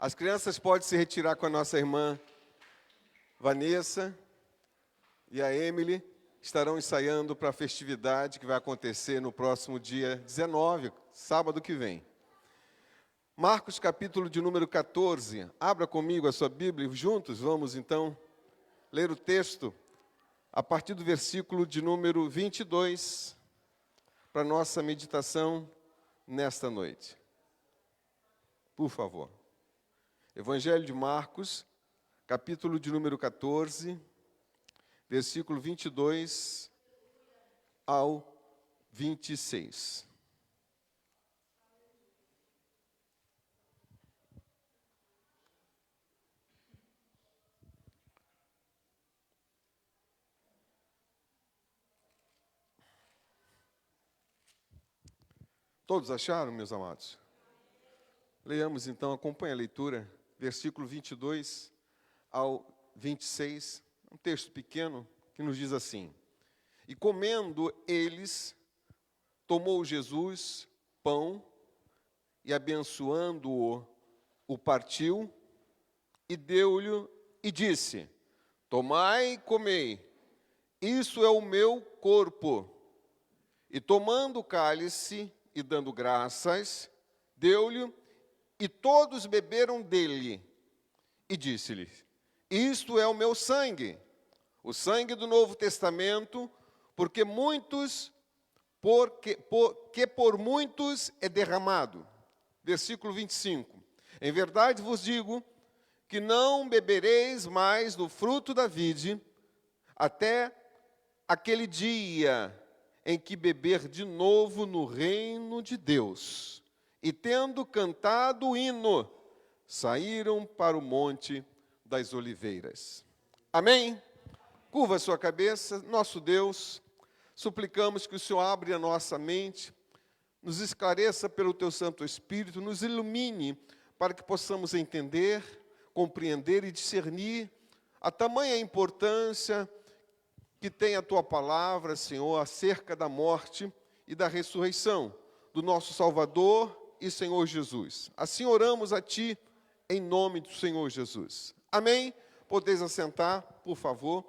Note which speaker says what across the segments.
Speaker 1: As crianças podem se retirar com a nossa irmã Vanessa e a Emily. Estarão ensaiando para a festividade que vai acontecer no próximo dia 19, sábado que vem. Marcos, capítulo de número 14. Abra comigo a sua Bíblia e juntos vamos, então, ler o texto a partir do versículo de número 22 para nossa meditação nesta noite. Por favor. Evangelho de Marcos, capítulo de número 14, versículo 22 ao 26. Todos acharam, meus amados? Leiamos então, acompanhe a leitura, versículo 22 ao 26, um texto pequeno que nos diz assim: E comendo eles, tomou Jesus pão e abençoando-o, o partiu e deu-lhe e disse: Tomai e comei, isso é o meu corpo. E tomando o cálice e dando graças, deu-lhe, e todos beberam dele. E disse-lhe: Isto é o meu sangue, o sangue do Novo Testamento, porque por muitos é derramado. Versículo 25. Em verdade vos digo que não bebereis mais do fruto da vide, até aquele dia em que beber de novo no reino de Deus. E tendo cantado o hino, saíram para o monte das oliveiras. Amém? Curva a sua cabeça. Nosso Deus, suplicamos que o Senhor abra a nossa mente, nos esclareça pelo Teu Santo Espírito, nos ilumine para que possamos entender, compreender e discernir a tamanha importância que tem a Tua palavra, Senhor, acerca da morte e da ressurreição do nosso Salvador e Senhor Jesus. Assim oramos a Ti, em nome do Senhor Jesus. Amém? Podeis assentar, por favor.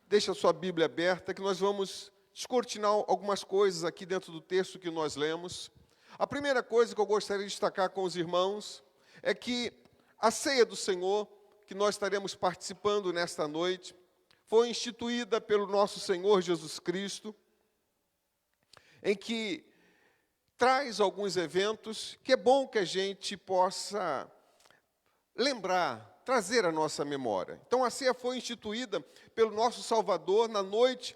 Speaker 1: Deixa a sua Bíblia aberta, que nós vamos descortinar algumas coisas aqui dentro do texto que nós lemos. A primeira coisa que eu gostaria de destacar com os irmãos é que a ceia do Senhor, que nós estaremos participando nesta noite, foi instituída pelo nosso Senhor Jesus Cristo, em que traz alguns eventos que é bom que a gente possa lembrar, trazer à nossa memória. Então, a ceia foi instituída pelo nosso Salvador na noite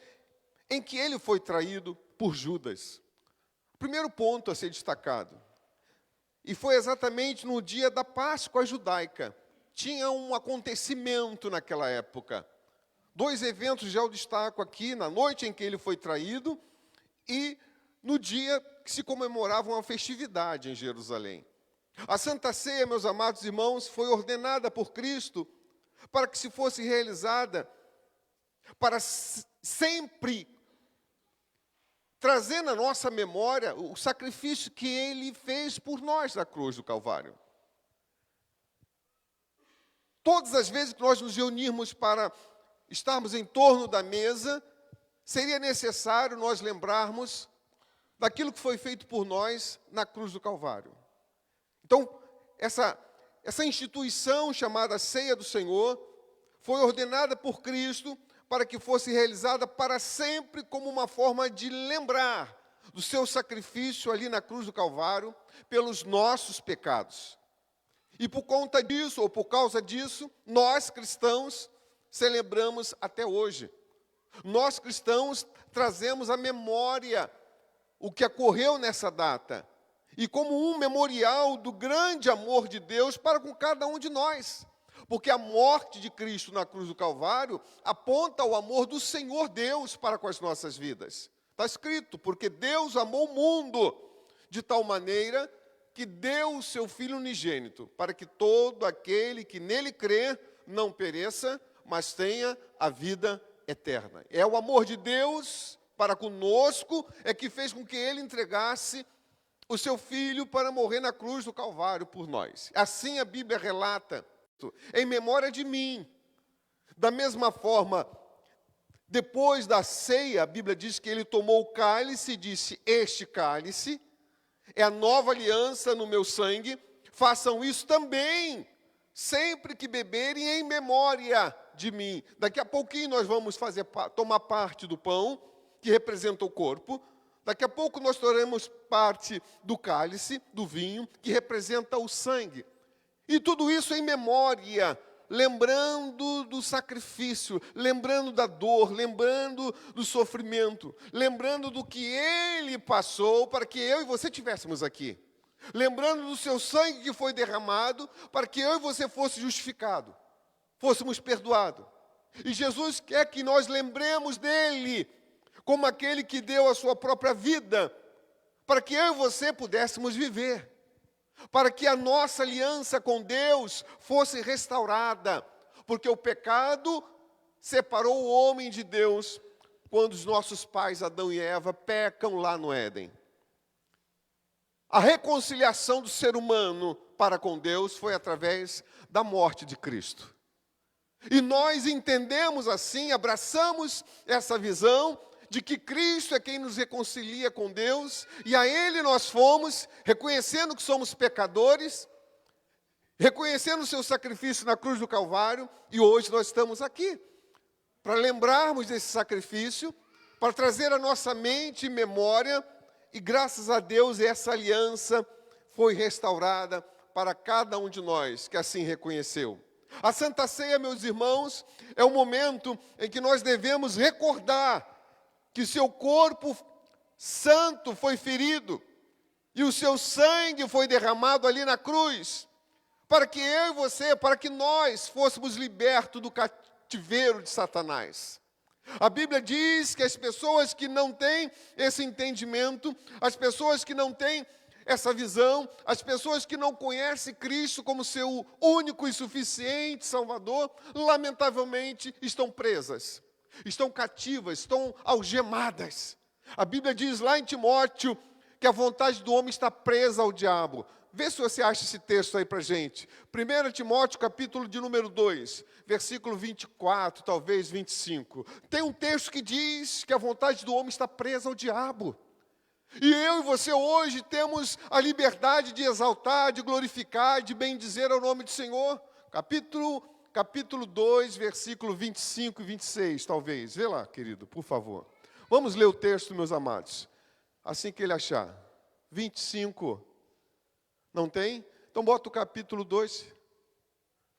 Speaker 1: em que ele foi traído por Judas. Primeiro ponto a ser destacado. E foi exatamente no dia da Páscoa judaica. Tinha um acontecimento naquela época. Dois eventos já eu destaco aqui, na noite em que ele foi traído e no dia que se comemorava uma festividade em Jerusalém. A Santa Ceia, meus amados irmãos, foi ordenada por Cristo para que se fosse realizada, para sempre trazer na nossa memória o sacrifício que Ele fez por nós na cruz do Calvário. Todas as vezes que nós nos reunirmos para estarmos em torno da mesa, seria necessário nós lembrarmos daquilo que foi feito por nós na cruz do Calvário. Então, essa instituição chamada Ceia do Senhor foi ordenada por Cristo para que fosse realizada para sempre como uma forma de lembrar do seu sacrifício ali na cruz do Calvário pelos nossos pecados. E por conta disso, ou por causa disso, nós cristãos celebramos até hoje. Nós cristãos trazemos à memória o que ocorreu nessa data, e como um memorial do grande amor de Deus para com cada um de nós. Porque a morte de Cristo na cruz do Calvário aponta ao amor do Senhor Deus para com as nossas vidas. Está escrito, porque Deus amou o mundo de tal maneira que deu o seu Filho unigênito, para que todo aquele que nele crê não pereça, mas tenha a vida eterna. É o amor de Deus para conosco, é que fez com que Ele entregasse o seu filho para morrer na cruz do Calvário por nós. Assim a Bíblia relata, em memória de mim. Da mesma forma, depois da ceia, a Bíblia diz que ele tomou o cálice e disse: este cálice é a nova aliança no meu sangue, façam isso também, sempre que beberem, em memória de mim. Daqui a pouquinho nós vamos tomar parte do pão, que representa o corpo. Daqui a pouco nós teremos parte do cálice, do vinho, que representa o sangue. E tudo isso em memória, lembrando do sacrifício, lembrando da dor, lembrando do sofrimento, lembrando do que Ele passou para que eu e você estivéssemos aqui. Lembrando do seu sangue que foi derramado para que eu e você fosse justificado, fôssemos perdoados. E Jesus quer que nós lembremos dele como aquele que deu a sua própria vida para que eu e você pudéssemos viver, para que a nossa aliança com Deus fosse restaurada, porque o pecado separou o homem de Deus quando os nossos pais, Adão e Eva, pecam lá no Éden. A reconciliação do ser humano para com Deus foi através da morte de Cristo. E nós entendemos assim, abraçamos essa visão de que Cristo é quem nos reconcilia com Deus, e a Ele nós fomos, reconhecendo que somos pecadores, reconhecendo o seu sacrifício na cruz do Calvário, e hoje nós estamos aqui, para lembrarmos desse sacrifício, para trazer a nossa mente e memória, e graças a Deus essa aliança foi restaurada para cada um de nós que assim reconheceu. A Santa Ceia, meus irmãos, é o momento em que nós devemos recordar que seu corpo santo foi ferido e o seu sangue foi derramado ali na cruz, para que eu e você, para que nós fôssemos libertos do cativeiro de Satanás. A Bíblia diz que as pessoas que não têm esse entendimento, as pessoas que não têm essa visão, as pessoas que não conhecem Cristo como seu único e suficiente Salvador, lamentavelmente estão presas. Estão cativas, estão algemadas. A Bíblia diz lá em Timóteo que a vontade do homem está presa ao diabo. Vê se você acha esse texto aí para a gente. 1 Timóteo, capítulo de número 2, versículo 24, talvez 25. Tem um texto que diz que a vontade do homem está presa ao diabo. E eu e você hoje temos a liberdade de exaltar, de glorificar, de bendizer ao nome do Senhor. Capítulo 2, versículo 25 e 26, talvez. Vê lá, querido, por favor. Vamos ler o texto, meus amados. Assim que ele achar. 25. Não tem? Então bota o capítulo 2,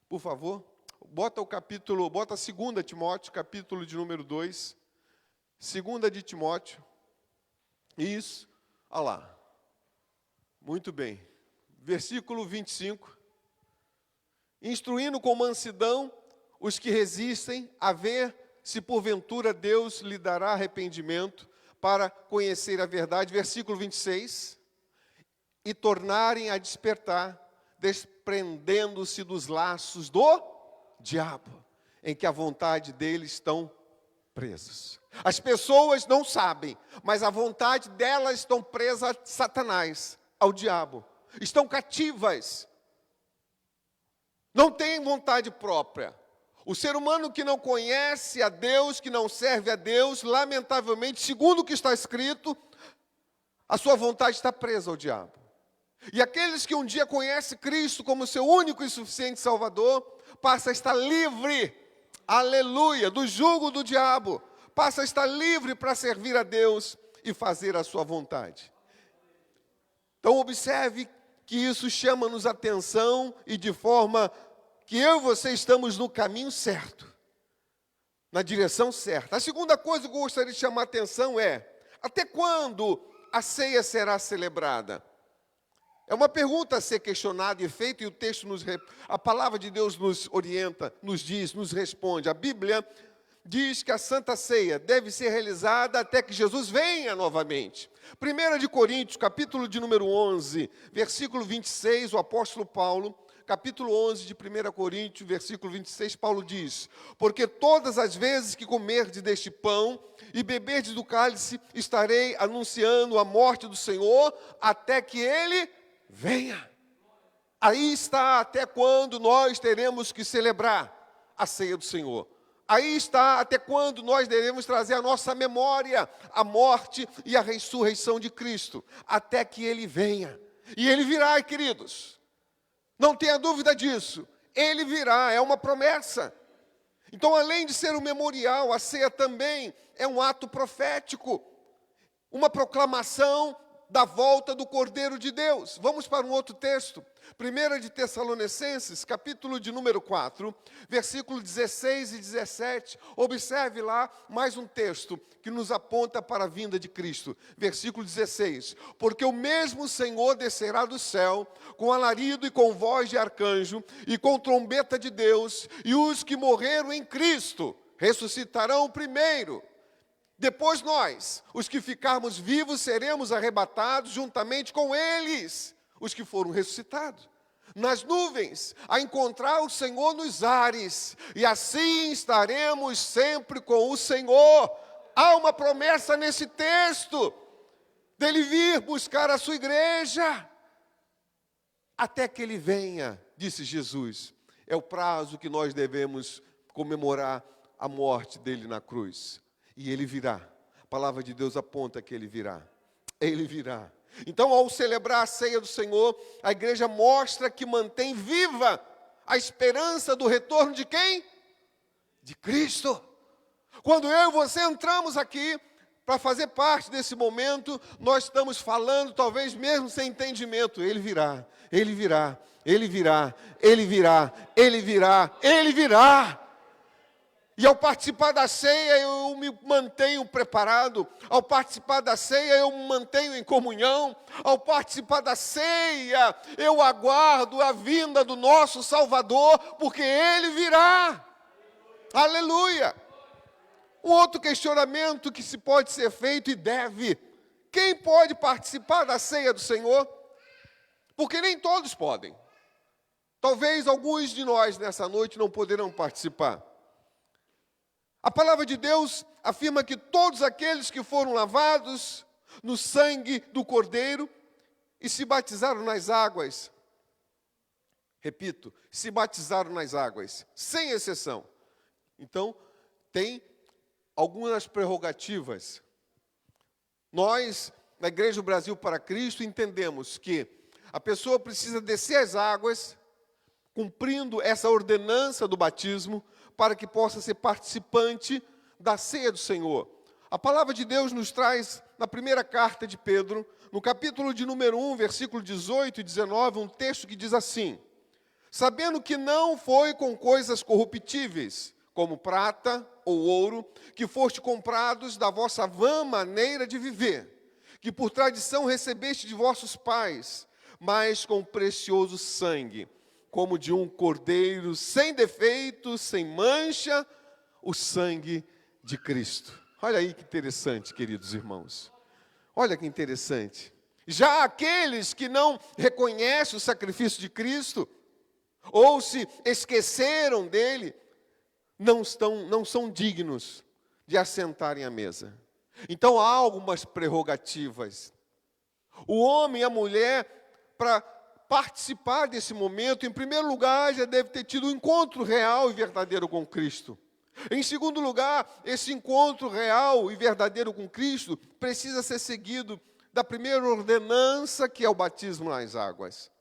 Speaker 1: por favor. Bota 2 Timóteo, capítulo de número 2. 2 de Timóteo. Isso. Olha lá. Muito bem. Versículo 25. Instruindo com mansidão os que resistem, a ver se porventura Deus lhe dará arrependimento para conhecer a verdade. Versículo 26. E tornarem a despertar, desprendendo-se dos laços do diabo, em que a vontade deles estão presos. As pessoas não sabem, mas a vontade delas estão presas a Satanás, ao diabo. Estão cativas. Não tem vontade própria. O ser humano que não conhece a Deus, que não serve a Deus, lamentavelmente, segundo o que está escrito, a sua vontade está presa ao diabo. E aqueles que um dia conhecem Cristo como seu único e suficiente Salvador, passa a estar livre, aleluia, do jugo do diabo, passa a estar livre para servir a Deus e fazer a sua vontade. Então observe que isso chama-nos atenção e de forma que eu e você estamos no caminho certo, na direção certa. A segunda coisa que eu gostaria de chamar a atenção é: até quando a ceia será celebrada? É uma pergunta a ser questionada e feita, e o texto, a palavra de Deus nos orienta, nos diz, nos responde. A Bíblia diz que a Santa Ceia deve ser realizada até que Jesus venha novamente. 1 de Coríntios, capítulo de número 11, versículo 26, o apóstolo Paulo capítulo 11 de 1 Coríntios, versículo 26, Paulo diz: porque todas as vezes que comerdes deste pão e beberdes do cálice, estarei anunciando a morte do Senhor até que Ele venha. Aí está até quando nós teremos que celebrar a ceia do Senhor. Aí está até quando nós devemos trazer à nossa memória a morte e a ressurreição de Cristo, até que Ele venha. E Ele virá, queridos. Não tenha dúvida disso. Ele virá, é uma promessa. Então, além de ser um memorial, a ceia também é um ato profético, uma proclamação da volta do Cordeiro de Deus. Vamos para um outro texto. 1 de Tessalonicenses, capítulo de número 4, versículo 16 e 17. Observe lá mais um texto que nos aponta para a vinda de Cristo. Versículo 16. Porque o mesmo Senhor descerá do céu, com alarido e com voz de arcanjo, e com trombeta de Deus, e os que morreram em Cristo ressuscitarão primeiro. Depois nós, os que ficarmos vivos, seremos arrebatados juntamente com eles, os que foram ressuscitados, nas nuvens, a encontrar o Senhor nos ares, e assim estaremos sempre com o Senhor. Há uma promessa nesse texto, dele vir buscar a sua igreja, até que ele venha, disse Jesus. É o prazo que nós devemos comemorar a morte dele na cruz. E ele virá. A palavra de Deus aponta que ele virá. Ele virá. Então, ao celebrar a ceia do Senhor, a igreja mostra que mantém viva a esperança do retorno de quem? De Cristo. Quando eu e você entramos aqui para fazer parte desse momento, nós estamos falando, talvez mesmo sem entendimento, ele virá, ele virá, ele virá, ele virá, ele virá, ele virá. E ao participar da ceia, eu me mantenho preparado. Ao participar da ceia, eu me mantenho em comunhão. Ao participar da ceia, eu aguardo a vinda do nosso Salvador, porque Ele virá. Aleluia! Um outro questionamento que se pode ser feito e deve: quem pode participar da ceia do Senhor? Porque nem todos podem. Talvez alguns de nós nessa noite não poderão participar. A palavra de Deus afirma que todos aqueles que foram lavados no sangue do Cordeiro e se batizaram nas águas, repito, se batizaram nas águas, sem exceção. Então, tem algumas prerrogativas. Nós, na Igreja do Brasil para Cristo, entendemos que a pessoa precisa descer as águas, cumprindo essa ordenança do batismo, para que possa ser participante da ceia do Senhor. A palavra de Deus nos traz, na primeira carta de Pedro, no capítulo de número 1, versículo 18 e 19, um texto que diz assim: sabendo que não foi com coisas corruptíveis, como prata ou ouro, que foste comprados da vossa vã maneira de viver, que por tradição recebeste de vossos pais, mas com precioso sangue, como de um cordeiro sem defeito, sem mancha, o sangue de Cristo. Olha aí que interessante, queridos irmãos. Olha que interessante. Já aqueles que não reconhecem o sacrifício de Cristo, ou se esqueceram dele, não são dignos de assentarem à mesa. Então há algumas prerrogativas. O homem e a mulher, para participar desse momento, em primeiro lugar, já deve ter tido um encontro real e verdadeiro com Cristo. Em segundo lugar, esse encontro real e verdadeiro com Cristo precisa ser seguido da primeira ordenança, que é o batismo nas águas.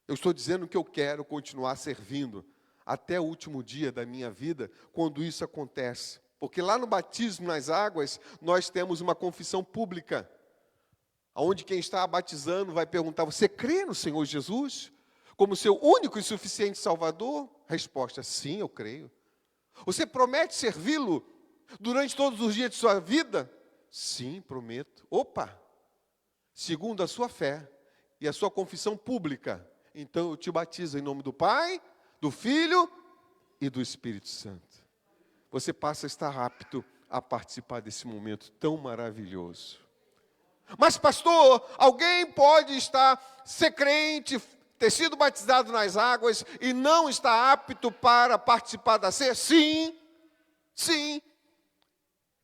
Speaker 1: Eu estou dizendo que eu quero continuar servindo até o último dia da minha vida, quando isso acontece. Porque lá no batismo nas águas, nós temos uma confissão pública, onde quem está batizando vai perguntar: você crê no Senhor Jesus como seu único e suficiente Salvador? Resposta: sim, eu creio. Você promete servi-lo durante todos os dias de sua vida? Sim, prometo. Opa! Segundo a sua fé e a sua confissão pública, então eu te batizo em nome do Pai, do Filho e do Espírito Santo. Você passa a estar apto a participar desse momento tão maravilhoso. Mas pastor, alguém pode ser crente, ter sido batizado nas águas e não está apto para participar da ceia? Sim, sim.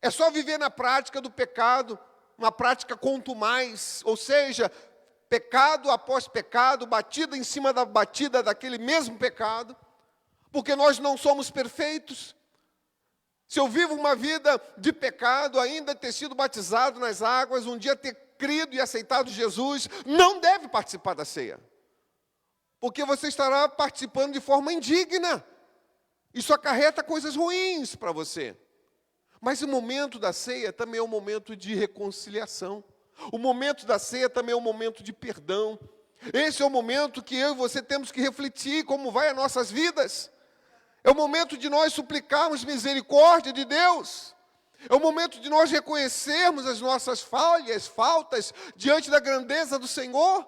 Speaker 1: É só viver na prática do pecado, uma prática contumaz, ou seja, pecado após pecado, batida em cima da batida daquele mesmo pecado, porque nós não somos perfeitos. Se eu vivo uma vida de pecado, ainda ter sido batizado nas águas, um dia ter crido e aceitado Jesus, não deve participar da ceia, porque você estará participando de forma indigna. Isso acarreta coisas ruins para você. Mas o momento da ceia também é um momento de reconciliação. O momento da ceia também é um momento de perdão. Esse é o momento que eu e você temos que refletir como vai as nossas vidas. É o momento de nós suplicarmos misericórdia de Deus. É o momento de nós reconhecermos as nossas faltas diante da grandeza do Senhor.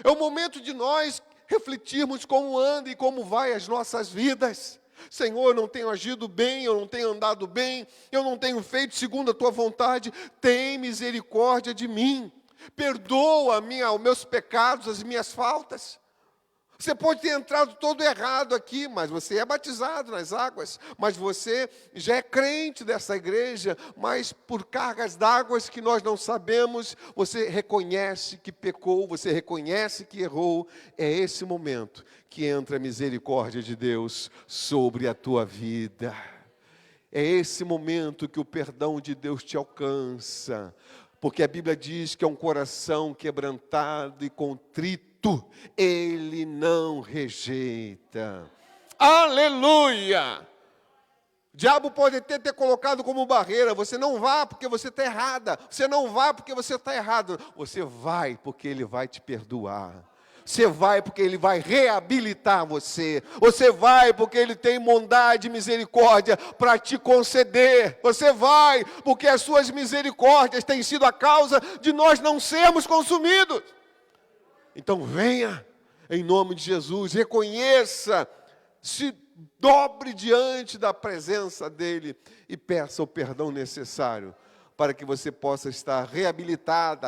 Speaker 1: É o momento de nós refletirmos como anda e como vai as nossas vidas. Senhor, eu não tenho agido bem, eu não tenho andado bem, eu não tenho feito segundo a Tua vontade. Tem misericórdia de mim. Perdoa os meus pecados, as minhas faltas. Você pode ter entrado todo errado aqui, mas você é batizado nas águas, mas você já é crente dessa igreja, mas por cargas d'água que nós não sabemos, você reconhece que pecou, você reconhece que errou. É esse momento que entra a misericórdia de Deus sobre a tua vida. É esse momento que o perdão de Deus te alcança, porque a Bíblia diz que é um coração quebrantado e contrito, Ele não rejeita. Aleluia! O diabo pode até ter colocado como barreira: você não vá porque você está errada, você não vá porque você está errado. Você vai porque Ele vai te perdoar. Você vai porque Ele vai reabilitar você. Você vai porque Ele tem bondade e misericórdia para te conceder. Você vai porque as suas misericórdias têm sido a causa de nós não sermos consumidos. Então venha, em nome de Jesus, reconheça, se dobre diante da presença dEle e peça o perdão necessário para que você possa estar reabilitado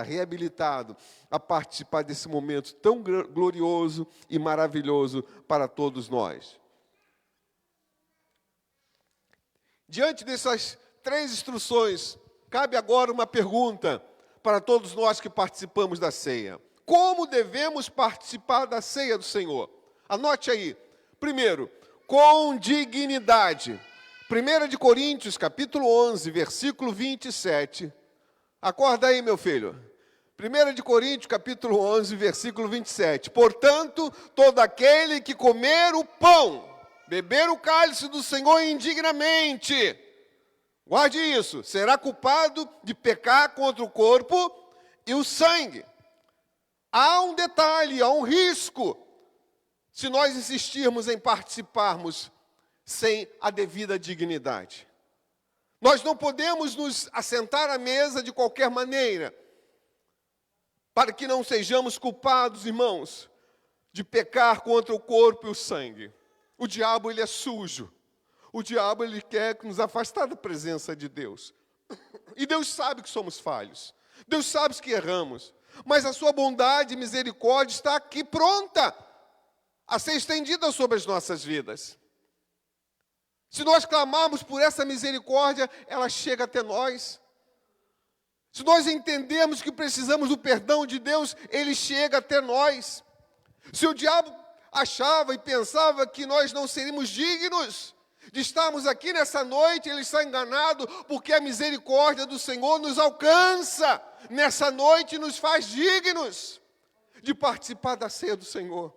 Speaker 1: a participar desse momento tão glorioso e maravilhoso para todos nós. Diante dessas 3 instruções, cabe agora uma pergunta para todos nós que participamos da ceia. Como devemos participar da ceia do Senhor? Anote aí. Primeiro, com dignidade. 1 de Coríntios, capítulo 11, versículo 27. Acorda aí, meu filho. 1 de Coríntios, capítulo 11, versículo 27. Portanto, todo aquele que comer o pão, beber o cálice do Senhor indignamente, guarde isso, será culpado de pecar contra o corpo e o sangue. Há um detalhe, há um risco, se nós insistirmos em participarmos sem a devida dignidade. Nós não podemos nos assentar à mesa de qualquer maneira, para que não sejamos culpados, irmãos, de pecar contra o corpo e o sangue. O diabo, ele é sujo. O diabo, ele quer nos afastar da presença de Deus. E Deus sabe que somos falhos. Deus sabe que erramos. Mas a sua bondade e misericórdia está aqui pronta a ser estendida sobre as nossas vidas. Se nós clamarmos por essa misericórdia, ela chega até nós. Se nós entendermos que precisamos do perdão de Deus, Ele chega até nós. Se o diabo achava e pensava que nós não seríamos dignos de estarmos aqui nessa noite, ele está enganado, porque a misericórdia do Senhor nos alcança nessa noite e nos faz dignos de participar da ceia do Senhor.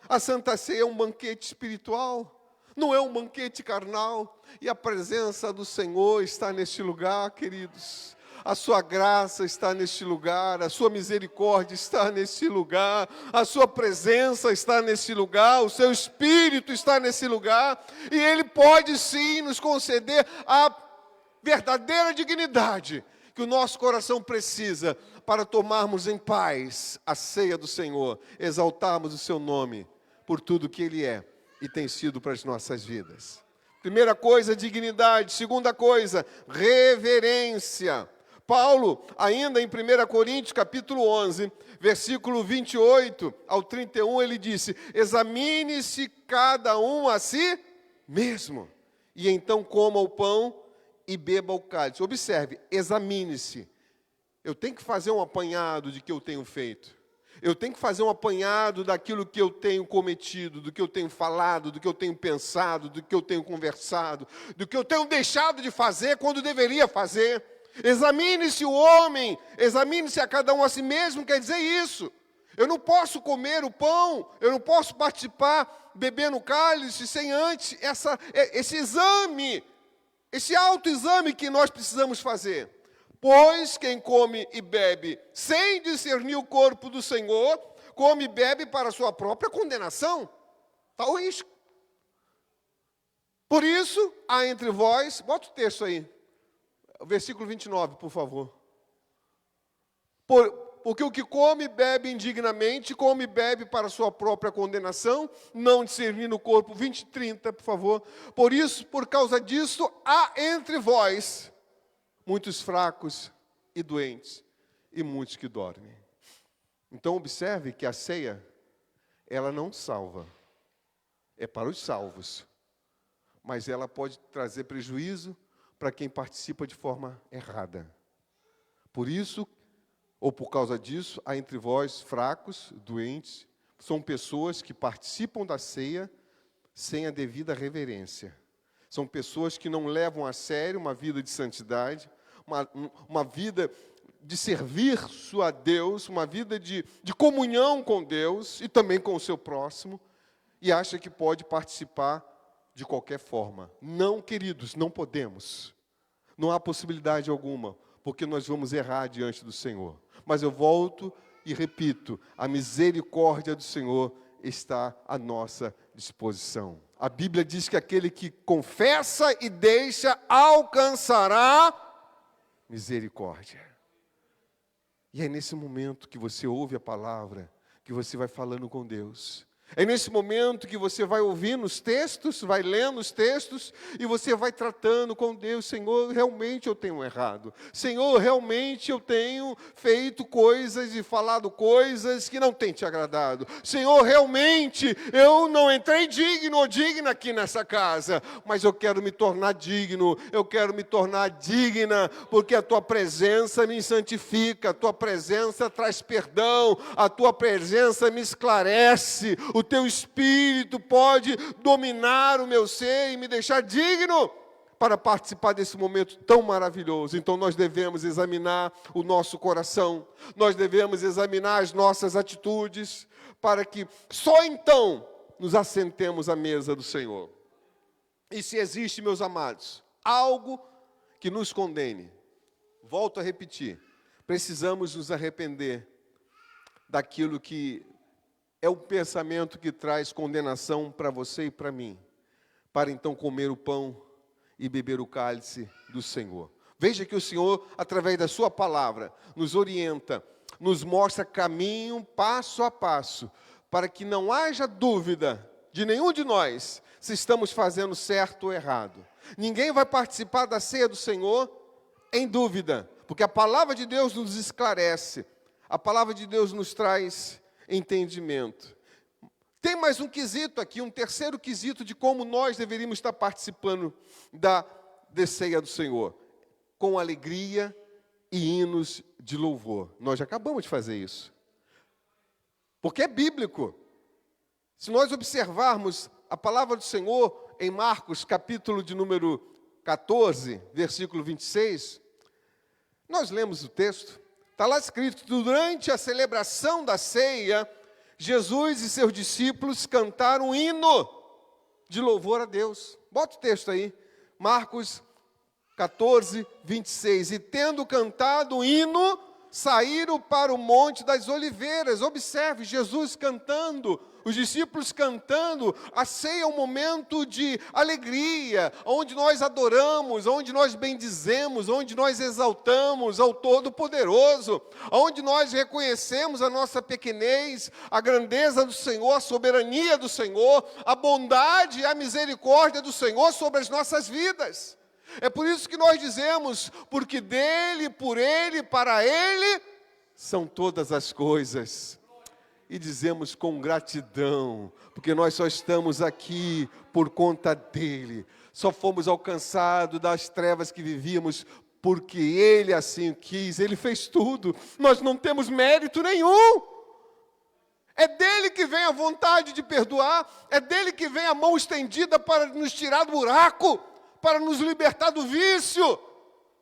Speaker 1: A Santa Ceia é um banquete espiritual, não é um banquete carnal, e a presença do Senhor está neste lugar, queridos. A sua graça está neste lugar, a sua misericórdia está neste lugar, a sua presença está nesse lugar, o seu Espírito está nesse lugar, e Ele pode sim nos conceder a verdadeira dignidade que o nosso coração precisa para tomarmos em paz a ceia do Senhor, exaltarmos o seu nome por tudo que Ele é e tem sido para as nossas vidas. Primeira coisa, dignidade. Segunda coisa, reverência. Paulo, ainda em 1 Coríntios, capítulo 11, versículo 28 ao 31, ele disse: examine-se cada um a si mesmo, e então coma o pão e beba o cálice. Observe, examine-se. Eu tenho que fazer um apanhado de que eu tenho feito. Eu tenho que fazer um apanhado daquilo que eu tenho cometido, do que eu tenho falado, do que eu tenho pensado, do que eu tenho conversado, do que eu tenho deixado de fazer quando deveria fazer. Examine-se o homem, examine-se a cada um a si mesmo, quer dizer isso. Eu não posso comer o pão, eu não posso participar, beber no cálice, sem antes esse exame, esse autoexame que nós precisamos fazer. Pois quem come e bebe sem discernir o corpo do Senhor, come e bebe para a sua própria condenação. Está o risco. Por isso, há entre vós, bota o texto aí, o versículo 29, por favor. Porque o que come e bebe indignamente, come e bebe para a sua própria condenação, não discernindo o corpo, 20 e 30, por favor. Por isso, por causa disso, há entre vós muitos fracos e doentes, e muitos que dormem. Então, observe que a ceia, ela não salva, é para os salvos, mas ela pode trazer prejuízo para quem participa de forma errada. Por isso, ou por causa disso, há entre vós fracos, doentes, são pessoas que participam da ceia sem a devida reverência. São pessoas que não levam a sério uma vida de santidade, uma vida de serviço a Deus, uma vida de comunhão com Deus e também com o seu próximo, e acha que pode participar de qualquer forma. Não, queridos, não podemos. Não há possibilidade alguma, porque nós vamos errar diante do Senhor. Mas eu volto e repito, a misericórdia do Senhor está à nossa disposição. A Bíblia diz que aquele que confessa e deixa alcançará misericórdia. E é nesse momento que você ouve a palavra, que você vai falando com Deus. É nesse momento que você vai ouvindo os textos, vai lendo os textos, e você vai tratando com Deus: Senhor, realmente eu tenho errado. Senhor, realmente eu tenho feito coisas e falado coisas que não têm te agradado. Senhor, realmente eu não entrei digno ou digna aqui nessa casa, mas eu quero me tornar digno, eu quero me tornar digna, porque a Tua presença me santifica, a Tua presença traz perdão, a Tua presença me esclarece. O Teu Espírito pode dominar o meu ser e me deixar digno para participar desse momento tão maravilhoso. Então nós devemos examinar o nosso coração, nós devemos examinar as nossas atitudes, para que só então nos assentemos à mesa do Senhor. E se existe, meus amados, algo que nos condene, volto a repetir, precisamos nos arrepender daquilo que é o pensamento que traz condenação para você e para mim, para então comer o pão e beber o cálice do Senhor. Veja que o Senhor, através da sua palavra, nos orienta, nos mostra caminho passo a passo, para que não haja dúvida de nenhum de nós se estamos fazendo certo ou errado. Ninguém vai participar da ceia do Senhor em dúvida, porque a palavra de Deus nos esclarece, a palavra de Deus nos traz entendimento. Tem mais um quesito aqui, um terceiro quesito de como nós deveríamos estar participando da ceia do Senhor, com alegria e hinos de louvor. Nós já acabamos de fazer isso, porque é bíblico. Se nós observarmos a palavra do Senhor em Marcos, capítulo de número 14, versículo 26, nós lemos o texto. Está lá escrito: durante a celebração da ceia, Jesus e seus discípulos cantaram um hino de louvor a Deus. Bota o texto aí, Marcos 14, 26. E tendo cantado um hino, saíram para o Monte das Oliveiras. Observe, Jesus cantando, os discípulos cantando. A ceia é um momento de alegria, onde nós adoramos, onde nós bendizemos, onde nós exaltamos ao Todo-Poderoso, onde nós reconhecemos a nossa pequenez, a grandeza do Senhor, a soberania do Senhor, a bondade e a misericórdia do Senhor sobre as nossas vidas. É por isso que nós dizemos, porque dele, por ele, para ele, são todas as coisas. E dizemos com gratidão, porque nós só estamos aqui por conta dele. Só fomos alcançados das trevas que vivíamos, porque ele assim quis, ele fez tudo. Nós não temos mérito nenhum. É dele que vem a vontade de perdoar, é dele que vem a mão estendida para nos tirar do buraco, para nos libertar do vício,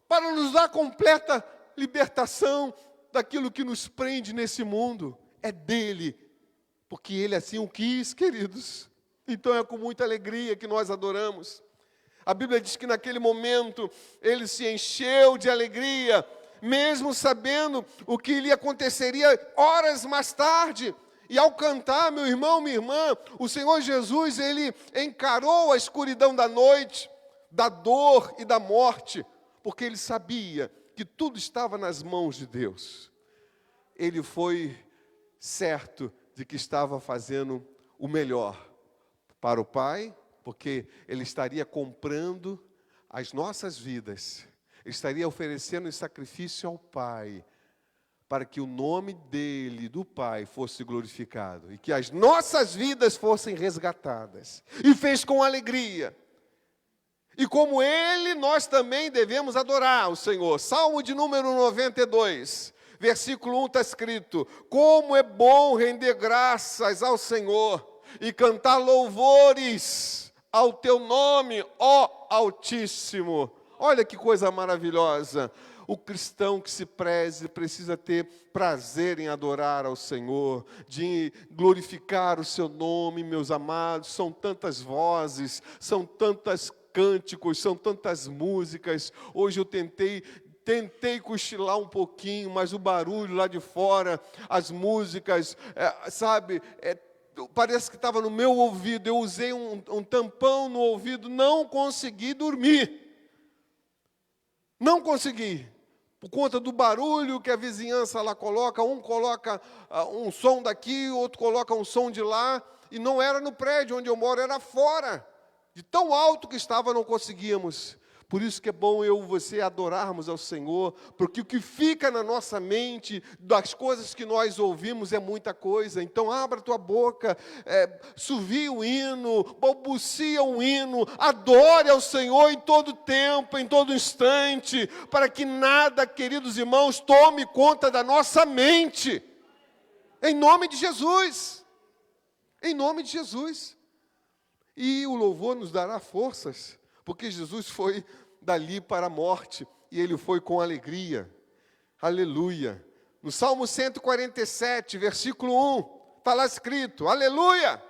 Speaker 1: para nos dar completa libertação daquilo que nos prende nesse mundo. É dele, porque ele assim o quis, queridos. Então é com muita alegria que nós adoramos. A Bíblia diz que naquele momento ele se encheu de alegria, mesmo sabendo o que lhe aconteceria horas mais tarde. E ao cantar, meu irmão, minha irmã, o Senhor Jesus, ele encarou a escuridão da noite, da dor e da morte, porque ele sabia que tudo estava nas mãos de Deus. Ele foi certo de que estava fazendo o melhor para o Pai, porque ele estaria comprando as nossas vidas, ele estaria oferecendo em sacrifício ao Pai, para que o nome dele, do Pai, fosse glorificado, e que as nossas vidas fossem resgatadas, e fez com alegria. E como ele, nós também devemos adorar o Senhor. Salmo de número 92, versículo 1 está escrito: como é bom render graças ao Senhor, e cantar louvores ao teu nome, ó Altíssimo. Olha que coisa maravilhosa. O cristão que se preze precisa ter prazer em adorar ao Senhor, de glorificar o seu nome, meus amados. São tantas vozes, são tantos cânticos, são tantas músicas. Hoje eu tentei cochilar um pouquinho, mas o barulho lá de fora, as músicas, parece que estava no meu ouvido. Eu usei um tampão no ouvido, não consegui dormir. Não consegui, por conta do barulho que a vizinhança lá coloca. Um coloca um som daqui, o outro coloca um som de lá. E não era no prédio onde eu moro, era fora. De tão alto que estava, não conseguíamos. Por isso que é bom eu e você adorarmos ao Senhor, porque o que fica na nossa mente, das coisas que nós ouvimos, é muita coisa. Então abra a tua boca, suvie o hino, balbucia um hino, adore ao Senhor em todo tempo, em todo instante, para que nada, queridos irmãos, tome conta da nossa mente. Em nome de Jesus. Em nome de Jesus. E o louvor nos dará forças, porque Jesus foi dali para a morte, e ele foi com alegria. Aleluia. No Salmo 147, versículo 1, está lá escrito: aleluia!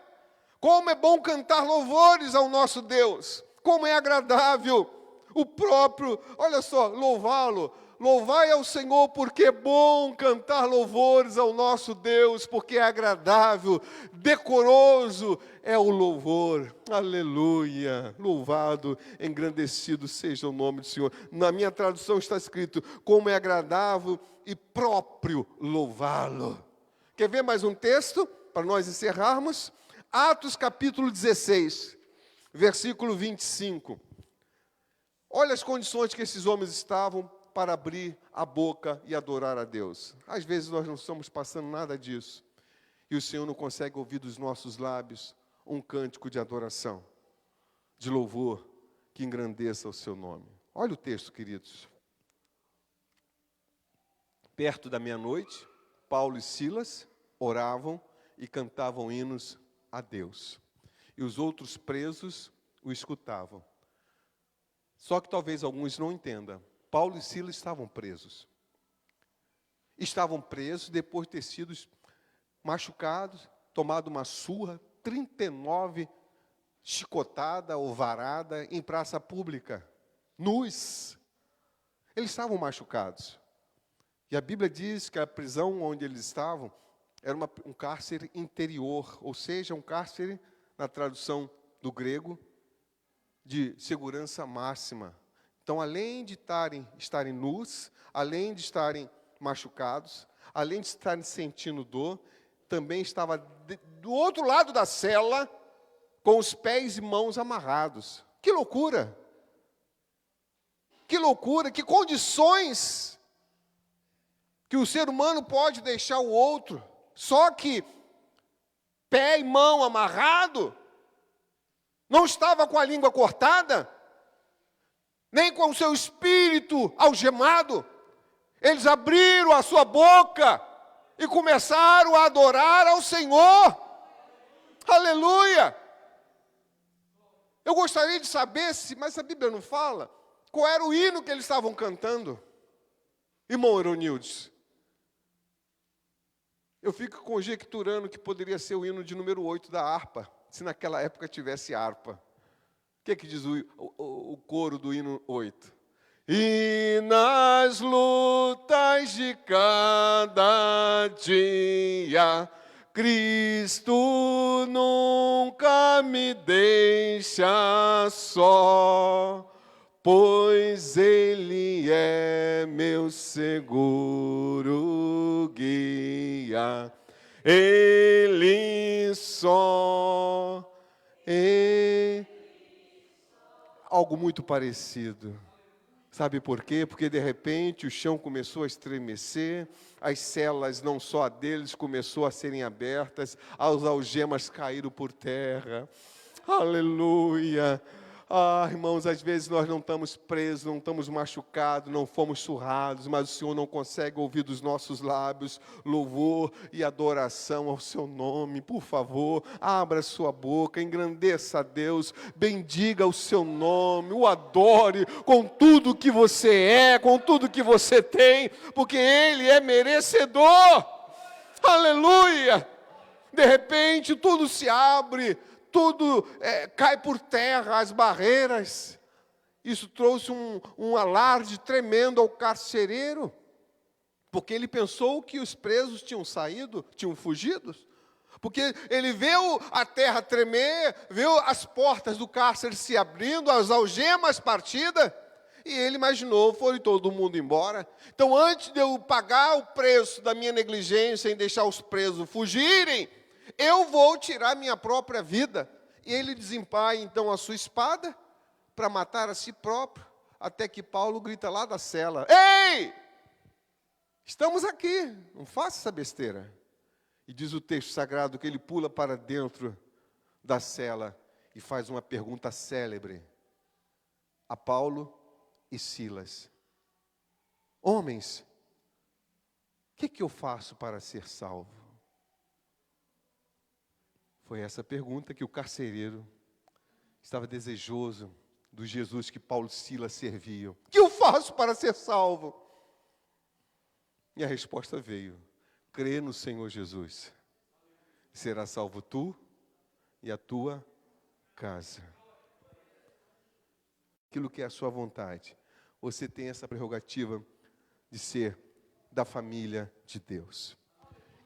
Speaker 1: Como é bom cantar louvores ao nosso Deus, como é agradável o próprio, olha só, louvá-lo. Louvai ao Senhor, porque é bom cantar louvores ao nosso Deus, porque é agradável, decoroso é o louvor. Aleluia! Louvado, engrandecido seja o nome do Senhor. Na minha tradução está escrito: como é agradável e próprio louvá-lo. Quer ver mais um texto, para nós encerrarmos? Atos capítulo 16, versículo 25. Olha as condições que esses homens estavam para abrir a boca e adorar a Deus. Às vezes nós não estamos passando nada disso, e o Senhor não consegue ouvir dos nossos lábios um cântico de adoração, de louvor, que engrandeça o seu nome. Olha o texto, queridos. Perto da meia-noite, Paulo e Silas oravam e cantavam hinos a Deus, e os outros presos o escutavam. Só que talvez alguns não entendam. Paulo e Silas estavam presos. Estavam presos depois de ter sido machucados, tomado uma surra, 39 chicotada ou varada em praça pública, nus. Eles estavam machucados. E a Bíblia diz que a prisão onde eles estavam era um cárcere interior, ou seja, um cárcere, na tradução do grego, de segurança máxima. Então, além de estarem nus, além de estarem machucados, além de estarem sentindo dor, também estava do outro lado da cela, com os pés e mãos amarrados. Que loucura! Que loucura, que condições que o ser humano pode deixar o outro, só que pé e mão amarrado, não estava com a língua cortada, nem com o seu espírito algemado. Eles abriram a sua boca e começaram a adorar ao Senhor. Aleluia! Eu gostaria de saber, mas a Bíblia não fala, qual era o hino que eles estavam cantando. Irmão Euronildes, eu fico conjecturando que poderia ser o hino de número 8 da harpa, se naquela época tivesse harpa. O que diz o coro do hino 8? E nas lutas de cada dia, Cristo nunca me deixa só, pois Ele é meu seguro guia, Ele só é algo muito parecido. Sabe por quê? Porque de repente o chão começou a estremecer, as celas, não só a deles, começou a serem abertas, as algemas caíram por terra. Aleluia! Ah, irmãos, às vezes nós não estamos presos, não estamos machucados, não fomos surrados, mas o Senhor não consegue ouvir dos nossos lábios louvor e adoração ao seu nome. Por favor, abra sua boca, engrandeça a Deus, bendiga o seu nome, o adore com tudo que você é, com tudo que você tem, porque Ele é merecedor. Aleluia! De repente tudo se abre, tudo cai por terra, as barreiras. Isso trouxe um alarde tremendo ao carcereiro, porque ele pensou que os presos tinham saído, tinham fugido, porque ele viu a terra tremer, viu as portas do cárcere se abrindo, as algemas partidas, e ele imaginou, foi todo mundo embora. Então, antes de eu pagar o preço da minha negligência em deixar os presos fugirem, eu vou tirar minha própria vida. E ele desembaia então a sua espada para matar a si próprio, até que Paulo grita lá da cela: ei, estamos aqui, não faça essa besteira. E diz o texto sagrado que ele pula para dentro da cela e faz uma pergunta célebre a Paulo e Silas: homens, o que eu faço para ser salvo? Foi essa pergunta que o carcereiro estava desejoso do Jesus que Paulo e Silas serviam. O que eu faço para ser salvo? E a resposta veio: crê no Senhor Jesus, será salvo tu e a tua casa. Aquilo que é a sua vontade. Você tem essa prerrogativa de ser da família de Deus.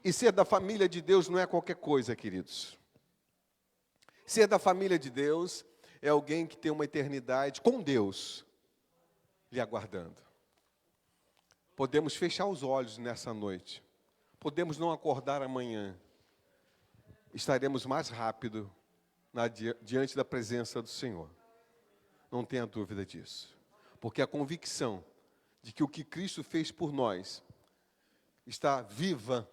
Speaker 1: E ser da família de Deus não é qualquer coisa, queridos. Ser da família de Deus é alguém que tem uma eternidade com Deus lhe aguardando. Podemos fechar os olhos nessa noite. Podemos não acordar amanhã. Estaremos mais rápido diante da presença do Senhor. Não tenha dúvida disso. Porque a convicção de que o que Cristo fez por nós está viva,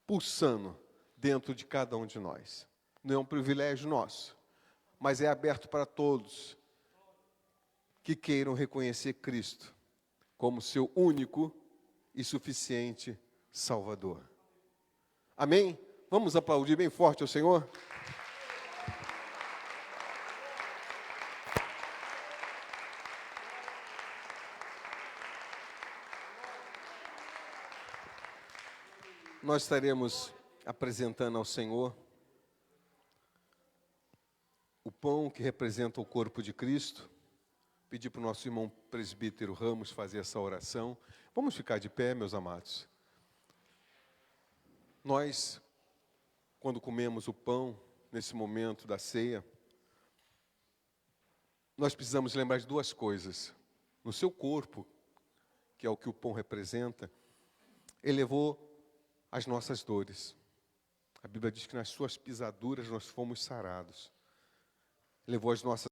Speaker 1: pulsando dentro de cada um de nós. Não é um privilégio nosso, mas é aberto para todos que queiram reconhecer Cristo como seu único e suficiente Salvador. Amém? Vamos aplaudir bem forte ao Senhor? Nós estaremos apresentando ao Senhor o pão que representa o corpo de Cristo. Pedir para o nosso irmão presbítero Ramos fazer essa oração. Vamos ficar de pé, meus amados. Nós, quando comemos o pão, nesse momento da ceia, nós precisamos lembrar de duas coisas. No seu corpo, que é o que o pão representa, ele levou as nossas dores. A Bíblia diz que nas suas pisaduras nós fomos sarados. Levou as nossas